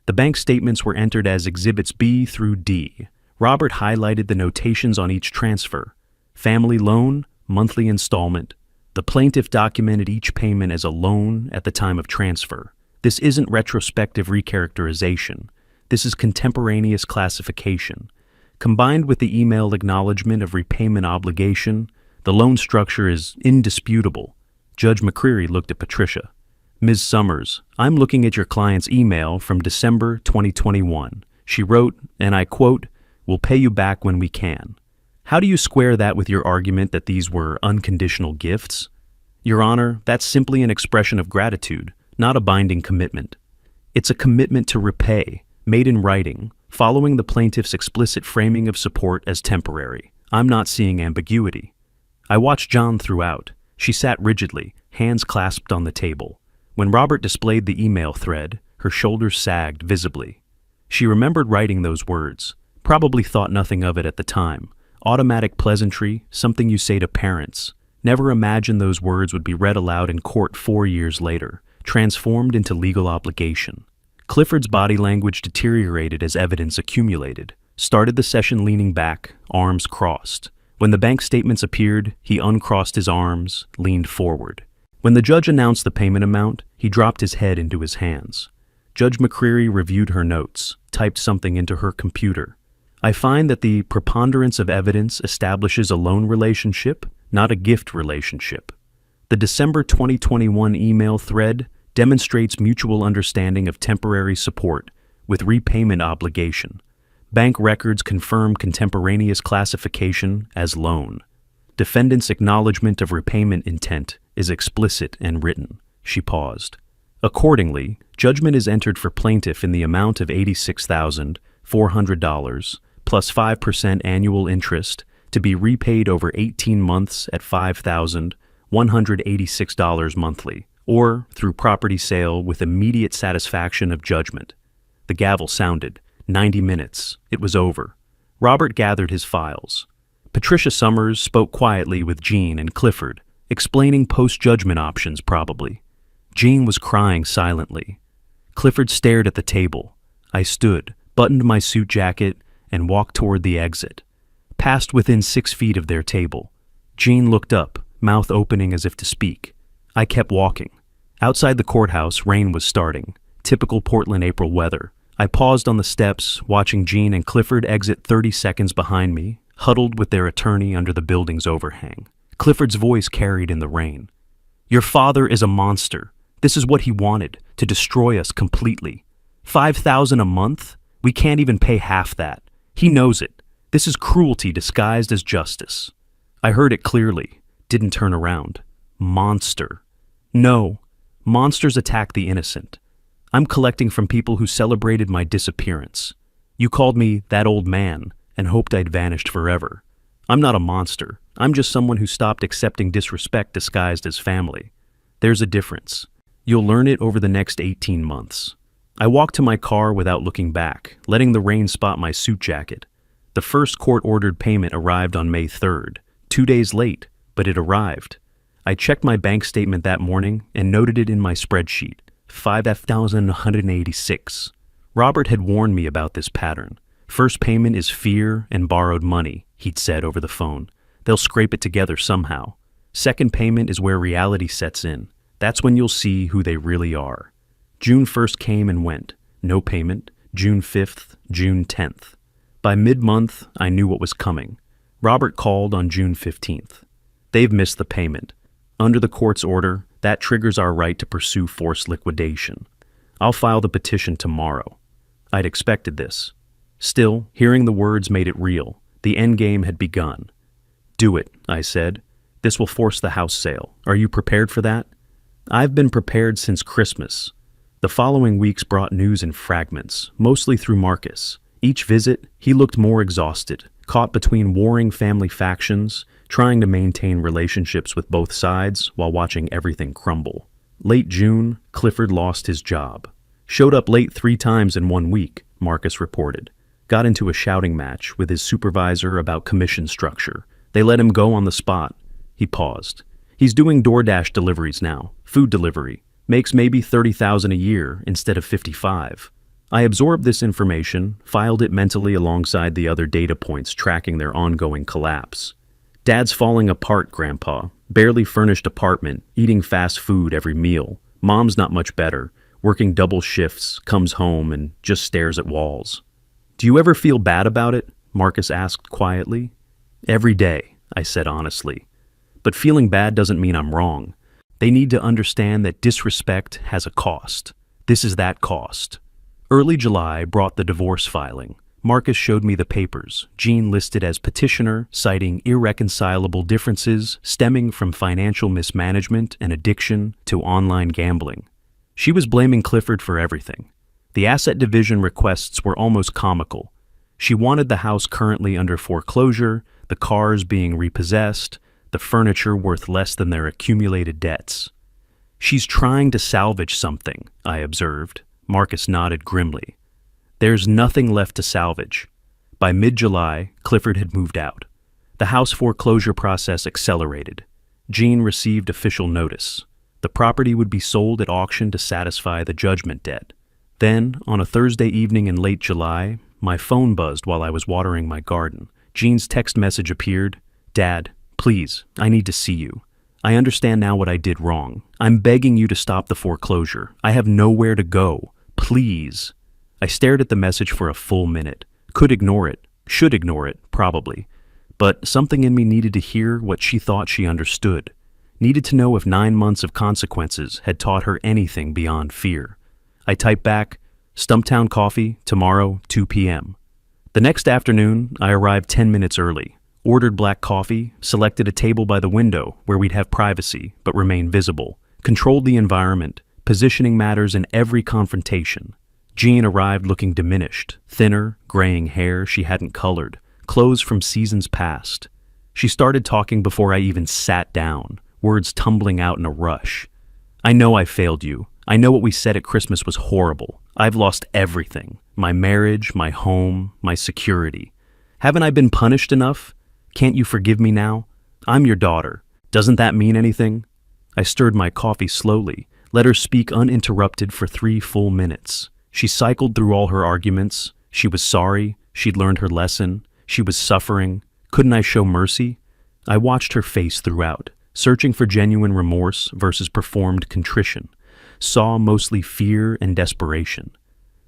The bank statements were entered as Exhibits B through D. Robert highlighted the notations on each transfer. Family loan, monthly installment. The plaintiff documented each payment as a loan at the time of transfer. This isn't retrospective recharacterization. This is contemporaneous classification. Combined with the email acknowledgement of repayment obligation, the loan structure is indisputable. Judge McCreary looked at Patricia. Ms. Summers, I'm looking at your client's email from December 2021. She wrote, and I quote, "We'll pay you back when we can." How do you square that with your argument that these were unconditional gifts? Your Honor, that's simply an expression of gratitude, not a binding commitment. It's a commitment to repay, made in writing, following the plaintiff's explicit framing of support as temporary. I'm not seeing ambiguity. I watched John throughout. She sat rigidly, hands clasped on the table. When Robert displayed the email thread, her shoulders sagged visibly. She remembered writing those words, probably thought nothing of it at the time. Automatic pleasantry, something you say to parents. Never imagined those words would be read aloud in court 4 years later, transformed into legal obligation. Clifford's body language deteriorated as evidence accumulated. Started the session leaning back, arms crossed. When the bank statements appeared, he uncrossed his arms, leaned forward. When the judge announced the payment amount, he dropped his head into his hands. Judge McCreary reviewed her notes, typed something into her computer. I find that the preponderance of evidence establishes a loan relationship, not a gift relationship. The December 2021 email thread demonstrates mutual understanding of temporary support with repayment obligation. Bank records confirm contemporaneous classification as loan. Defendant's acknowledgement of repayment intent is explicit and written. She paused. Accordingly, judgment is entered for plaintiff in the amount of $86,400 plus 5% annual interest to be repaid over 18 months at $5,186 monthly, or through property sale with immediate satisfaction of judgment. The gavel sounded. 90 minutes. It was over. Robert gathered his files. Patricia Summers spoke quietly with Jean and Clifford, explaining post-judgment options probably. Jean was crying silently. Clifford stared at the table. I stood, buttoned my suit jacket, and walked toward the exit. Passed within 6 feet of their table. Jean looked up, mouth opening as if to speak. I kept walking. Outside the courthouse, rain was starting. Typical Portland April weather. I paused on the steps, watching Jean and Clifford exit 30 seconds behind me, huddled with their attorney under the building's overhang. Clifford's voice carried in the rain. "Your father is a monster. This is what he wanted, to destroy us completely. 5,000 a month? We can't even pay half that. He knows it. This is cruelty disguised as justice." I heard it clearly, didn't turn around. Monster. No, monsters attack the innocent. I'm collecting from people who celebrated my disappearance. You called me that old man and hoped I'd vanished forever. I'm not a monster. I'm just someone who stopped accepting disrespect disguised as family. There's a difference. You'll learn it over the next 18 months. I walked to my car without looking back, letting the rain spot my suit jacket. The first court-ordered payment arrived on May 3rd, 2 days late, but it arrived. I checked my bank statement that morning and noted it in my spreadsheet, $5,186. Robert had warned me about this pattern. First payment is fear and borrowed money, he'd said over the phone. They'll scrape it together somehow. Second payment is where reality sets in. That's when you'll see who they really are. June 1st came and went. No payment. June 5th, June 10th. By mid-month, I knew what was coming. Robert called on June 15th. They've missed the payment. Under the court's order, that triggers our right to pursue forced liquidation. I'll file the petition tomorrow. I'd expected this. Still, hearing the words made it real. The endgame had begun. Do it, I said. This will force the house sale. Are you prepared for that? I've been prepared since Christmas. The following weeks brought news in fragments, mostly through Marcus. Each visit, he looked more exhausted, caught between warring family factions, trying to maintain relationships with both sides while watching everything crumble. Late June, Clifford lost his job. Showed up late 3 times in 1 week, Marcus reported. Got into a shouting match with his supervisor about commission structure. They let him go on the spot. He paused. He's doing DoorDash deliveries now, food delivery. Makes maybe $30,000 a year instead of $55,000. I absorbed this information, filed it mentally alongside the other data points tracking their ongoing collapse. Dad's falling apart, Grandpa. Barely furnished apartment, eating fast food every meal. Mom's not much better, working double shifts, comes home and just stares at walls. Do you ever feel bad about it? Marcus asked quietly. Every day, I said honestly. But feeling bad doesn't mean I'm wrong. They need to understand that disrespect has a cost. This is that cost. Early July brought the divorce filing. Marcus showed me the papers. Jean listed as petitioner, citing irreconcilable differences stemming from financial mismanagement and addiction to online gambling. She was blaming Clifford for everything. The asset division requests were almost comical. She wanted the house currently under foreclosure, the cars being repossessed, the furniture worth less than their accumulated debts. She's trying to salvage something, I observed. Marcus nodded grimly. There's nothing left to salvage. By mid-July, Clifford had moved out. The house foreclosure process accelerated. Jean received official notice. The property would be sold at auction to satisfy the judgment debt. Then, on a Thursday evening in late July, my phone buzzed while I was watering my garden. Jean's text message appeared. Dad, please, I need to see you. I understand now what I did wrong. I'm begging you to stop the foreclosure. I have nowhere to go. Please. I stared at the message for a full minute. Could ignore it. Should ignore it, probably. But something in me needed to hear what she thought she understood. Needed to know if 9 months of consequences had taught her anything beyond fear. I typed back, Stumptown Coffee, tomorrow, 2 p.m. The next afternoon, I arrived 10 minutes early. Ordered black coffee, selected a table by the window where we'd have privacy but remain visible, controlled the environment, positioning matters in every confrontation. Jean arrived looking diminished, thinner, graying hair she hadn't colored, clothes from seasons past. She started talking before I even sat down, words tumbling out in a rush. I know I failed you. I know what we said at Christmas was horrible. I've lost everything. My marriage, my home, my security. Haven't I been punished enough? Can't you forgive me now? I'm your daughter. Doesn't that mean anything? I stirred my coffee slowly, let her speak uninterrupted for 3 full minutes. She cycled through all her arguments. She was sorry. She'd learned her lesson. She was suffering. Couldn't I show mercy? I watched her face throughout, searching for genuine remorse versus performed contrition. Saw mostly fear and desperation.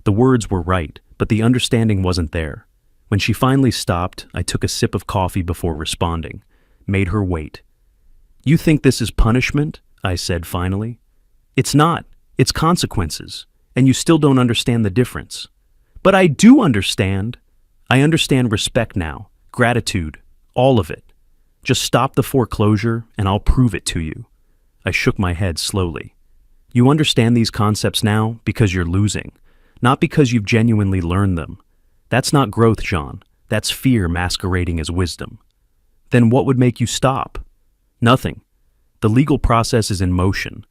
The words were right, but the understanding wasn't there. When she finally stopped, I took a sip of coffee before responding. Made her wait. You think this is punishment? I said finally. It's not. It's consequences. And you still don't understand the difference. But I do understand. I understand respect now, gratitude, all of it. Just stop the foreclosure and I'll prove it to you. I shook my head slowly. You understand these concepts now because you're losing, not because you've genuinely learned them. That's not growth, Jean. That's fear masquerading as wisdom. Then what would make you stop? Nothing. The legal process is in motion.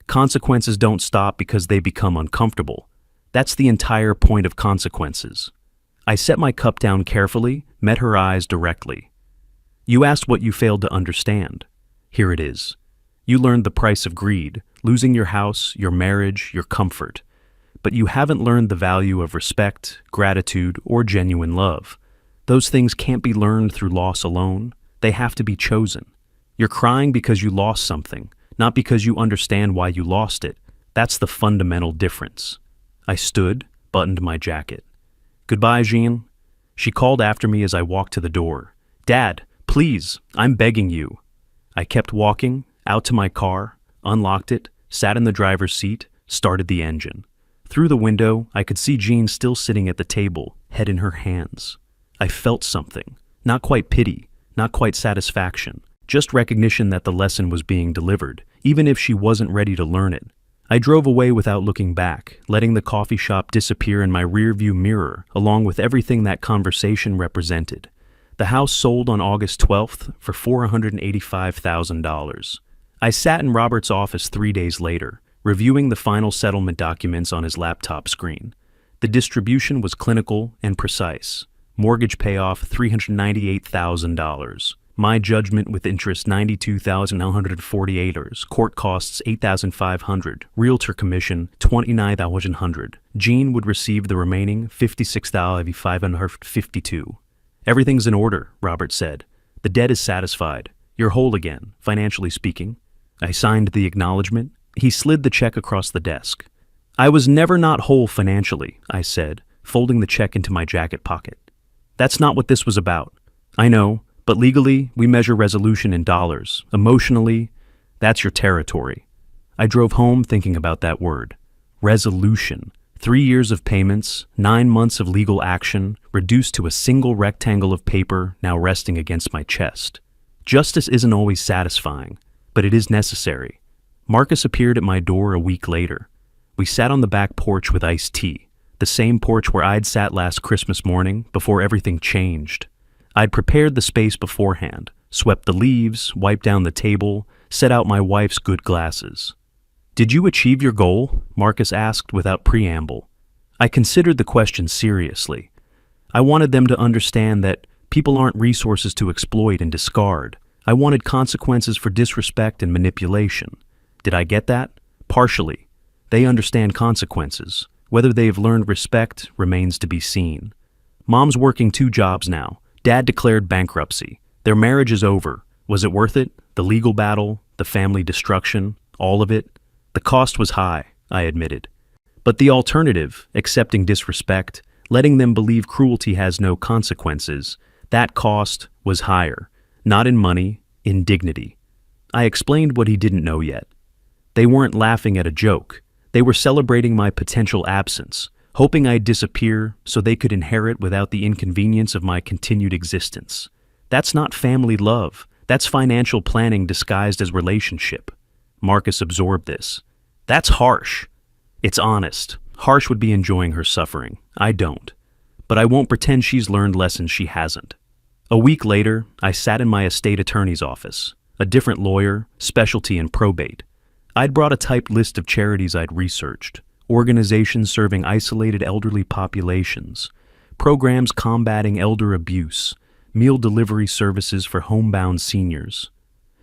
Consequences don't stop because they become uncomfortable. That's the entire point of consequences. I set my cup down carefully, met her eyes directly. You asked what you failed to understand. Here it is. You learned the price of greed, losing your house, your marriage, your comfort. But you haven't learned the value of respect, gratitude, or genuine love. Those things can't be learned through loss alone. They have to be chosen. You're crying because you lost something, not because you understand why you lost it. That's the fundamental difference. I stood, buttoned my jacket. Goodbye, Jean. She called after me as I walked to the door. Dad, please, I'm begging you. I kept walking, out to my car, unlocked it, sat in the driver's seat, started the engine. Through the window, I could see Jean still sitting at the table, head in her hands. I felt something. Not quite pity, not quite satisfaction, just recognition that the lesson was being delivered, even if she wasn't ready to learn it. I drove away without looking back, letting the coffee shop disappear in my rearview mirror, along with everything that conversation represented. The house sold on August 12th for $485,000. I sat in Robert's office 3 days later, reviewing the final settlement documents on his laptop screen. The distribution was clinical and precise. Mortgage payoff $398,000. My judgment with interest $92,948. Court costs $8,500. Realtor commission $29,100. Jean would receive the remaining $56,552. Everything's in order, Robert said. The debt is satisfied. You're whole again, financially speaking. I signed the acknowledgement. He slid the check across the desk. I was never not whole financially, I said, folding the check into my jacket pocket. That's not what this was about. I know, but legally, we measure resolution in dollars. Emotionally, that's your territory. I drove home thinking about that word. Resolution. 3 years of payments, 9 months of legal action, reduced to a single rectangle of paper now resting against my chest. Justice isn't always satisfying, but it is necessary. Marcus appeared at my door a week later. We sat on the back porch with iced tea, the same porch where I'd sat last Christmas morning before everything changed. I'd prepared the space beforehand, swept the leaves, wiped down the table, set out my wife's good glasses. Did you achieve your goal? Marcus asked without preamble. I considered the question seriously. I wanted them to understand that people aren't resources to exploit and discard. I wanted consequences for disrespect and manipulation. Did I get that? Partially. They understand consequences. Whether they've learned respect remains to be seen. Mom's working 2 jobs now. Dad declared bankruptcy. Their marriage is over. Was it worth it? The legal battle, the family destruction, all of it? The cost was high, I admitted. But the alternative, accepting disrespect, letting them believe cruelty has no consequences, that cost was higher. Not in money, in dignity. I explained what he didn't know yet. They weren't laughing at a joke. They were celebrating my potential absence, hoping I'd disappear so they could inherit without the inconvenience of my continued existence. That's not family love. That's financial planning disguised as relationship. Marcus absorbed this. That's harsh. It's honest. Harsh would be enjoying her suffering. I don't. But I won't pretend she's learned lessons she hasn't. A week later, I sat in my estate attorney's office, a different lawyer, specialty in probate. I'd brought a typed list of charities I'd researched, organizations serving isolated elderly populations, programs combating elder abuse, meal delivery services for homebound seniors.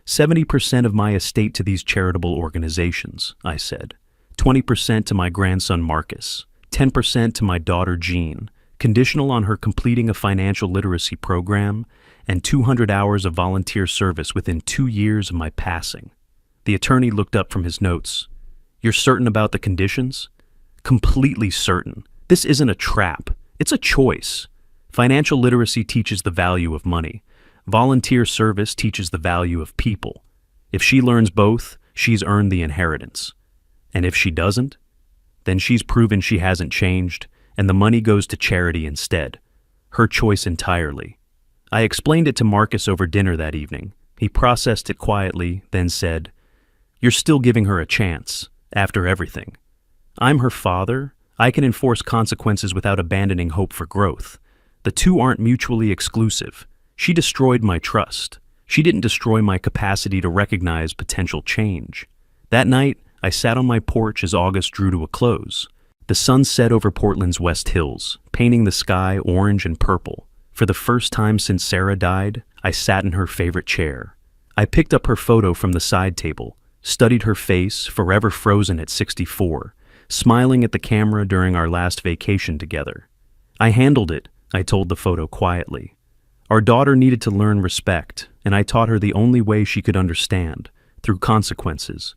70% of my estate to these charitable organizations, I said. 20% to my grandson Marcus. 10% to my daughter Jean, conditional on her completing a financial literacy program and 200 hours of volunteer service within 2 years of my passing. The attorney looked up from his notes. You're certain about the conditions? Completely certain. This isn't a trap. It's a choice. Financial literacy teaches the value of money. Volunteer service teaches the value of people. If she learns both, she's earned the inheritance. And if she doesn't, then she's proven she hasn't changed, and the money goes to charity instead. Her choice entirely. I explained it to Marcus over dinner that evening. He processed it quietly, then said, "You're still giving her a chance, after everything. I'm her father. I can enforce consequences without abandoning hope for growth. The two aren't mutually exclusive. She destroyed my trust. She didn't destroy my capacity to recognize potential change." That night, I sat on my porch as August drew to a close. The sun set over Portland's West Hills, painting the sky orange and purple. For the first time since Sarah died, I sat in her favorite chair. I picked up her photo from the side table, studied her face, forever frozen at 64, smiling at the camera during our last vacation together. I handled it, I told the photo quietly. Our daughter needed to learn respect, and I taught her the only way she could understand, through consequences.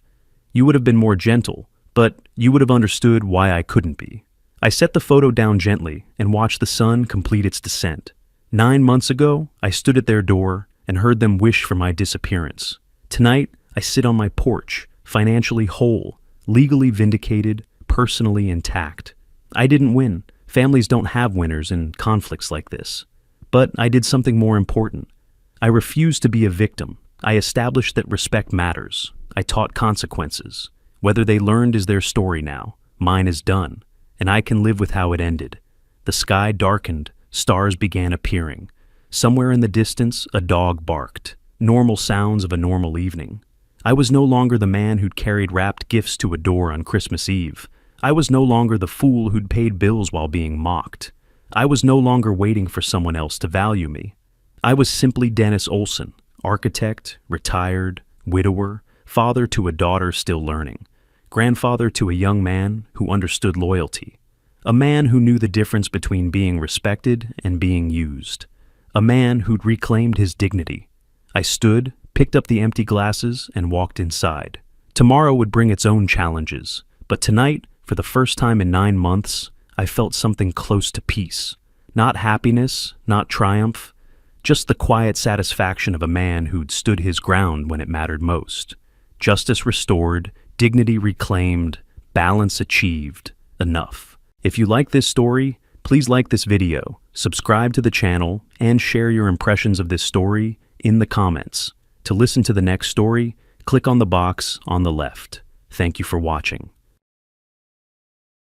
You would have been more gentle, but you would have understood why I couldn't be. I set the photo down gently and watched the sun complete its descent. 9 months ago, I stood at their door and heard them wish for my disappearance. Tonight, I sit on my porch, financially whole, legally vindicated, personally intact. I didn't win. Families don't have winners in conflicts like this. But I did something more important. I refused to be a victim. I established that respect matters. I taught consequences. Whether they learned is their story now. Mine is done, and I can live with how it ended. The sky darkened, stars began appearing. Somewhere in the distance, a dog barked. Normal sounds of a normal evening. I was no longer the man who'd carried wrapped gifts to a door on Christmas Eve. I was no longer the fool who'd paid bills while being mocked. I was no longer waiting for someone else to value me. I was simply Dennis Olson, architect, retired, widower, father to a daughter still learning, grandfather to a young man who understood loyalty, a man who knew the difference between being respected and being used, a man who'd reclaimed his dignity. I stood, picked up the empty glasses, and walked inside. Tomorrow would bring its own challenges, but tonight, for the first time in 9 months, I felt something close to peace. Not happiness, not triumph, just the quiet satisfaction of a man who'd stood his ground when it mattered most. Justice restored, dignity reclaimed, balance achieved, enough. If you like this story, please like this video, subscribe to the channel, and share your impressions of this story in the comments. To listen to the next story, click on the box on the left. Thank you for watching.